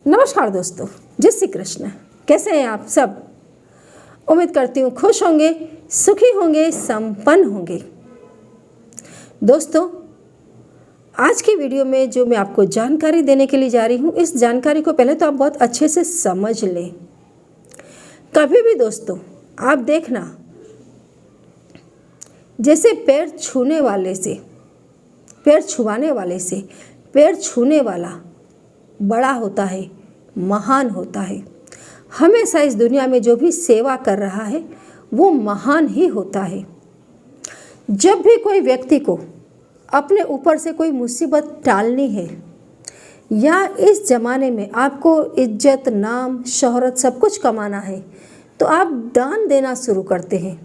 नमस्कार दोस्तों, जय श्री कृष्ण। कैसे हैं आप सब? उम्मीद करती हूँ खुश होंगे, सुखी होंगे, संपन्न होंगे। दोस्तों, आज की वीडियो में जो मैं आपको जानकारी देने के लिए जा रही हूँ, इस जानकारी को पहले तो आप बहुत अच्छे से समझ लें। कभी भी दोस्तों आप देखना, जैसे पैर छूने वाले से, पैर छुआने वाले से पैर छूने वाला बड़ा होता है, महान होता है। हमेशा इस दुनिया में जो भी सेवा कर रहा है वो महान ही होता है। जब भी कोई व्यक्ति को अपने ऊपर से कोई मुसीबत टालनी है या इस ज़माने में आपको इज्जत, नाम, शोहरत सब कुछ कमाना है, तो आप दान देना शुरू करते हैं।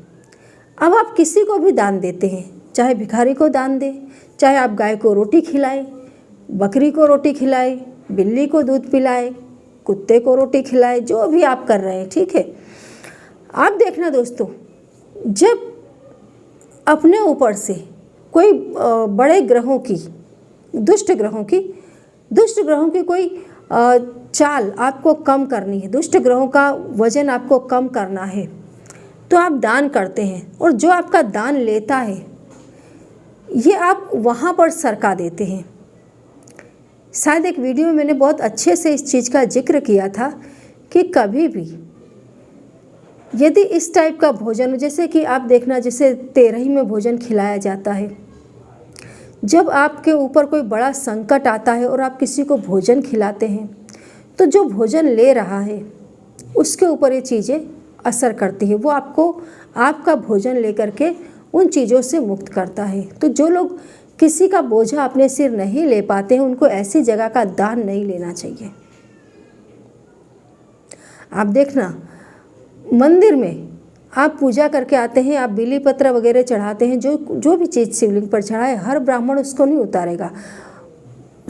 अब आप किसी को भी दान देते हैं, चाहे भिखारी को दान दें, चाहे आप गाय को रोटी खिलाएं, बकरी को रोटी खिलाएं, बिल्ली को दूध पिलाएं, कुत्ते को रोटी खिलाएं, जो भी आप कर रहे हैं, ठीक है। आप देखना दोस्तों, जब अपने ऊपर से कोई बड़े ग्रहों की, दुष्ट ग्रहों की कोई चाल आपको कम करनी है, दुष्ट ग्रहों का वजन आपको कम करना है, तो आप दान करते हैं। और जो आपका दान लेता है ये आप वहाँ पर सरका देते हैं। शायद एक वीडियो में मैंने बहुत अच्छे से इस चीज़ का जिक्र किया था कि कभी भी यदि इस टाइप का भोजन, जैसे कि आप देखना, जैसे तेरही में भोजन खिलाया जाता है, जब आपके ऊपर कोई बड़ा संकट आता है और आप किसी को भोजन खिलाते हैं, तो जो भोजन ले रहा है उसके ऊपर ये चीज़ें असर करती है। वो आपको आपका भोजन लेकर के उन चीज़ों से मुक्त करता है। तो जो लोग किसी का बोझा अपने सिर नहीं ले पाते हैं, उनको ऐसी जगह का दान नहीं लेना चाहिए। आप देखना, मंदिर में आप पूजा करके आते हैं, आप बिली पत्र वगैरह चढ़ाते हैं, जो भी चीज़ शिवलिंग पर चढ़ाए, हर ब्राह्मण उसको नहीं उतारेगा।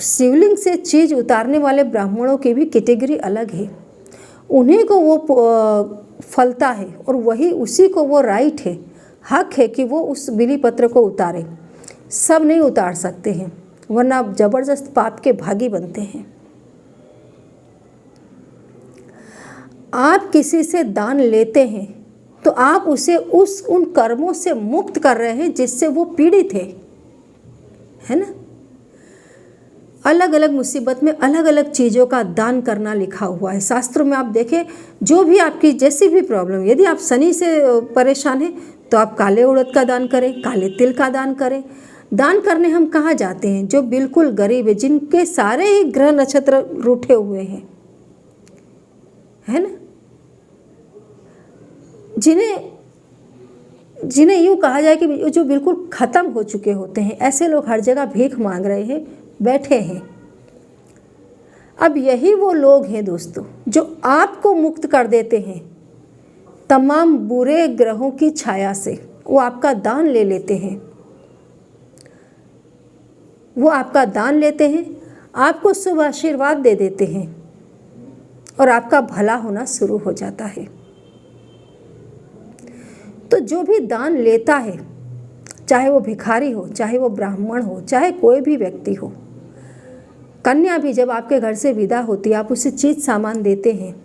शिवलिंग से चीज़ उतारने वाले ब्राह्मणों की भी कैटेगरी अलग है। उन्हीं को वो फलता है और वही उसी को वो राइट है, हक है कि वो उस बिली पत्र को उतारे। सब नहीं उतार सकते हैं, वरना आप जबरदस्त पाप के भागी बनते हैं। आप किसी से दान लेते हैं तो आप उसे उन कर्मों से मुक्त कर रहे हैं जिससे वो पीड़ित है ना। अलग अलग मुसीबत में अलग अलग चीज़ों का दान करना लिखा हुआ है शास्त्रों में। आप देखें, जो भी आपकी जैसी भी प्रॉब्लम, यदि आप शनि से परेशान हैं तो आप काले उड़द का दान करें, काले तिल का दान करें। दान करने हम कहाँ जाते हैं? जो बिल्कुल गरीब है, जिनके सारे ही ग्रह नक्षत्र रूठे हुए हैं, है ना, जिन्हें यूँ कहा जाए कि जो बिल्कुल ख़त्म हो चुके होते हैं, ऐसे लोग हर जगह भीख मांग रहे हैं, बैठे हैं। अब यही वो लोग हैं दोस्तों जो आपको मुक्त कर देते हैं तमाम बुरे ग्रहों की छाया से। वो आपका दान ले लेते हैं, वो आपका दान लेते हैं, आपको शुभ आशीर्वाद दे देते हैं और आपका भला होना शुरू हो जाता है। तो जो भी दान लेता है, चाहे वो भिखारी हो, चाहे वो ब्राह्मण हो, चाहे कोई भी व्यक्ति हो, कन्या भी जब आपके घर से विदा होती है, आप उसे चीज़ सामान देते हैं,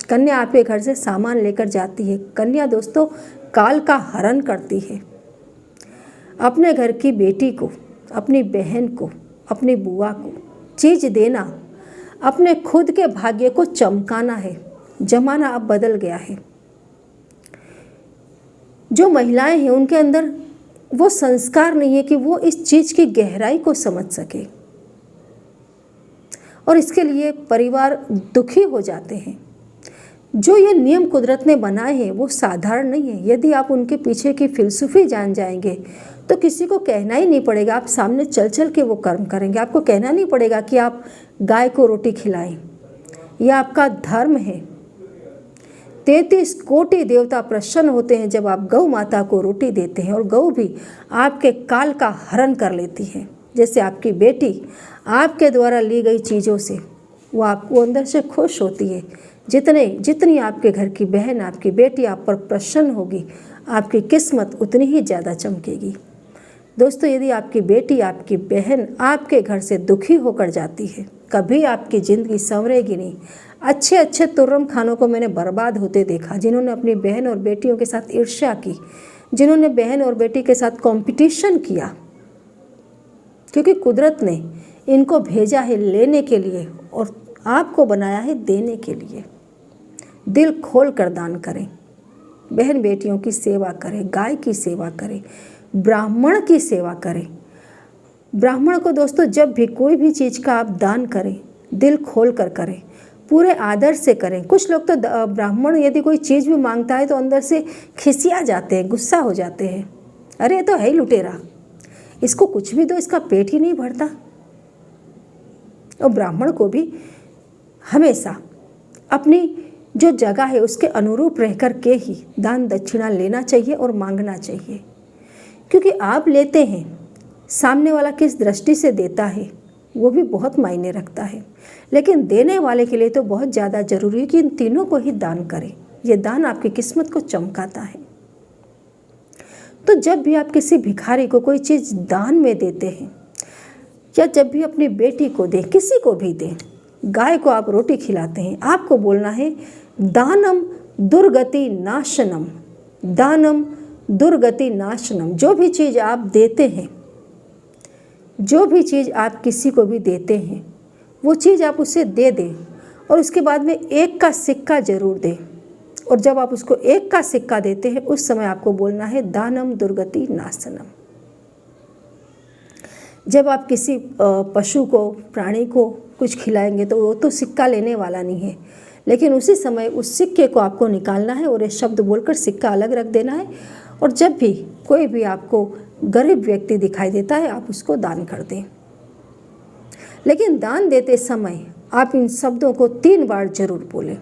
कन्या आपके घर से सामान लेकर जाती है। कन्या दोस्तों काल का हरण करती है। अपने घर की बेटी को, अपनी बहन को, अपनी बुआ को चीज़ देना, अपने खुद के भाग्य को चमकाना है। जमाना अब बदल गया है। जो महिलाएं हैं उनके अंदर वो संस्कार नहीं है कि वो इस चीज़ की गहराई को समझ सके, और इसके लिए परिवार दुखी हो जाते हैं। जो ये नियम कुदरत ने बनाए हैं वो साधारण नहीं है। यदि आप उनके पीछे की फिलसफी जान जाएंगे तो किसी को कहना ही नहीं पड़ेगा, आप सामने चल चल के वो कर्म करेंगे। आपको कहना नहीं पड़ेगा कि आप गाय को रोटी खिलाएं, यह आपका धर्म है। 33 कोटि देवता प्रसन्न होते हैं जब आप गौ माता को रोटी देते हैं, और गौ भी आपके काल का हरण कर लेती है। जैसे आपकी बेटी आपके द्वारा ली गई चीज़ों से वो आपको अंदर से खुश होती है। जितनी आपके घर की बहन, आपकी बेटी आप पर प्रसन्न होगी, आपकी किस्मत उतनी ही ज़्यादा चमकेगी। दोस्तों, यदि आपकी बेटी, आपकी बहन आपके घर से दुखी होकर जाती है, कभी आपकी ज़िंदगी संवरेगी नहीं। अच्छे अच्छे तुर्रम खानों को मैंने बर्बाद होते देखा, जिन्होंने अपनी बहन और बेटियों के साथ ईर्ष्या की, जिन्होंने बहन और बेटी के साथ कंपटीशन किया, क्योंकि कुदरत ने इनको भेजा है लेने के लिए और आपको बनाया है देने के लिए। दिल खोल कर दान करें, बहन बेटियों की सेवा करें, गाय की सेवा करें, ब्राह्मण की सेवा करें। ब्राह्मण को दोस्तों जब भी कोई भी चीज़ का आप दान करें, दिल खोल कर करें, पूरे आदर से करें। कुछ लोग तो ब्राह्मण यदि कोई चीज़ भी मांगता है तो अंदर से खिसिया जाते हैं, गुस्सा हो जाते हैं, अरे ये तो है ही लुटेरा, इसको कुछ भी दो, इसका पेट ही नहीं भरता। और ब्राह्मण को भी हमेशा अपनी जो जगह है उसके अनुरूप रह कर के ही दान दक्षिणा लेना चाहिए और मांगना चाहिए, क्योंकि आप लेते हैं, सामने वाला किस दृष्टि से देता है वो भी बहुत मायने रखता है। लेकिन देने वाले के लिए तो बहुत ज़्यादा ज़रूरी है कि इन तीनों को ही दान करें। ये दान आपकी किस्मत को चमकाता है। तो जब भी आप किसी भिखारी को कोई चीज़ दान में देते हैं, या जब भी अपनी बेटी को दें, किसी को भी दें, गाय को आप रोटी खिलाते हैं, आपको बोलना है दानम दुर्गति नाशनम, दानम दुर्गति नाशनम। जो भी चीज़ आप देते हैं, जो भी चीज़ आप किसी को भी देते हैं, वो चीज़ आप उसे दे दें और उसके बाद में एक का सिक्का जरूर दें। और जब आप उसको एक का सिक्का देते हैं उस समय आपको बोलना है दानम दुर्गति नाशनम। जब आप किसी पशु को, प्राणी को कुछ खिलाएंगे तो वो तो सिक्का लेने वाला नहीं है, लेकिन उसी समय उस सिक्के को आपको निकालना है और ये शब्द बोलकर सिक्का अलग रख देना है। और जब भी कोई भी आपको गरीब व्यक्ति दिखाई देता है आप उसको दान कर दें। लेकिन दान देते समय आप इन शब्दों को 3 बार जरूर बोलें।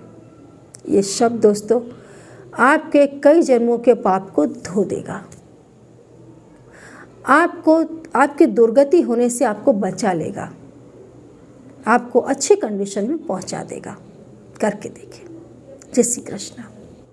ये शब्द दोस्तों आपके कई जन्मों के पाप को धो देगा, आपको आपकी दुर्गति होने से आपको बचा लेगा, आपको अच्छी कंडीशन में पहुंचा देगा। करके देखिए। जय श्री कृष्ण।